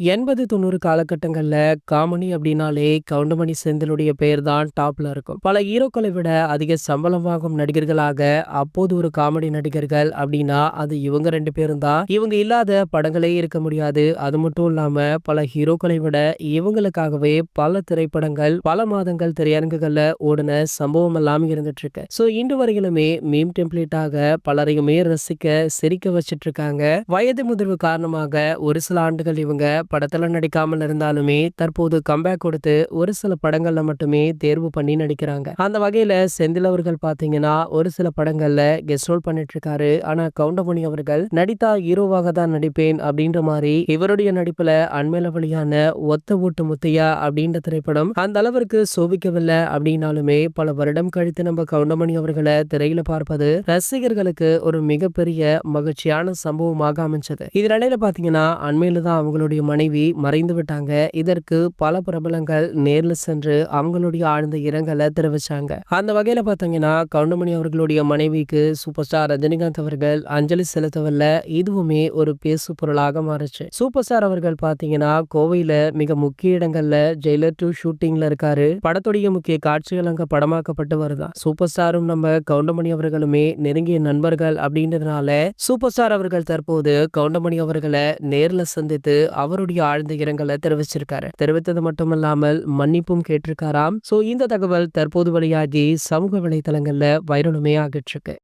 80, 90 காலகட்டங்கள்ல காமெடி அப்படின்னாலே கவுண்டமணி செந்திலுடைய பெயர் தான் டாப்ல இருக்கும். பல ஹீரோக்களை விட அதிக சம்பளம் வாங்கும் நடிகர்களாக அப்போது ஒரு காமெடி நடிகர்கள் அப்படின்னா அது இவங்க 2 பேரும் தான். இவங்க இல்லாத படங்களே இருக்க முடியாது. அது மட்டும் இல்லாம பல ஹீரோக்களை விட இவங்களுக்காகவே பல திரைப்படங்கள் பல மாதங்கள் திரையரங்குகள்ல ஓடின சம்பவம் எல்லாம் இருந்துட்டு இருக்கு. சோ இன்று வரையிலுமே மீம் டெம்ப்ளேட்டாக பலரையுமே ரசிக்க சிரிக்க வச்சிட்டு இருக்காங்க. வயது முதிர்வு காரணமாக ஒரு சில ஆண்டுகள் இவங்க படத்துல நடிக்காமல் இருந்தாலுமே தற்போது கம்பேக் கொடுத்து ஒரு சில படங்கள்ல மட்டுமே தேர்வு பண்ணி நடிக்கிறாங்க. அந்த வகையில செந்தில் அவர்கள் பாத்தீங்கன்னா ஒரு சில படங்கள்ல கெஸ்ட் ரோல் பண்ணிட்டு இருக்காரு. ஆனா கவுண்டமணி அவர்கள் நடித்தா ஹீரோவாக தான் நடிப்பேன் அப்படின்ற மாதிரி இவருடைய நடிப்புல அண்மையில வெளியான ஒத்த ஓட்டு முத்தையா அப்படின்ற திரைப்படம் அந்த அளவிற்கு சோபிக்கவில்லை அப்படின்னாலுமே பல வருடம் கழித்து நம்ம கவுண்டமணி அவர்களை திரையில பார்ப்பது ரசிகர்களுக்கு ஒரு மிகப்பெரிய மகிழ்ச்சியான சம்பவமாக அமைஞ்சது. இதனிடையில பாத்தீங்கன்னா அண்மையில தான் அவங்களுடைய மனைவி மறைந்து விட்டாங்க. இதற்கு பல பிரபலங்கள் நேர்ல சென்று அவங்களுடைய ஆழ்ந்த இரங்கலை தெரிவிச்சாங்க. அந்த வகையில பாத்தீங்கன்னா கவுண்டமணி அவர்களுடைய மனைவிக்கு சூப்பர் ஸ்டார் ரஜினிகாந்த் அவர்கள் அஞ்சலி செலுத்தவில்ல. இதுவுமே ஒரு பேசு பொருளாக மாறுச்சு. சூப்பர் ஸ்டார் அவர்கள் பாத்தீங்கன்னா கோவையில மிக முக்கிய இடங்கள்ல ஜெயிலர் 2 ஷூட்டிங்ல இருக்காரு. படத்துடைய முக்கிய காட்சிகள் அங்க படமாக்கப்பட்டு வருதா. சூப்பர் ஸ்டாரும் நம்ம கவுண்டமணி அவர்களுமே நெருங்கிய நண்பர்கள் அப்படின்றதுனால சூப்பர் ஸ்டார் அவர்கள் தற்போது கவுண்டமணி அவர்களை நேர்ல சந்தித்து அவருடைய ஆழ்ந்த இரங்கலை தெரிவிச்சிருக்காரு. தெரிவித்தது மட்டுமல்லாமல் மன்னிப்பும் கேட்டிருக்காராம். சோ இந்த தகவல் தற்போது வெளியாகி சமூக வலைதளங்கள்ல வைரலுமே ஆகிட்டு இருக்கு.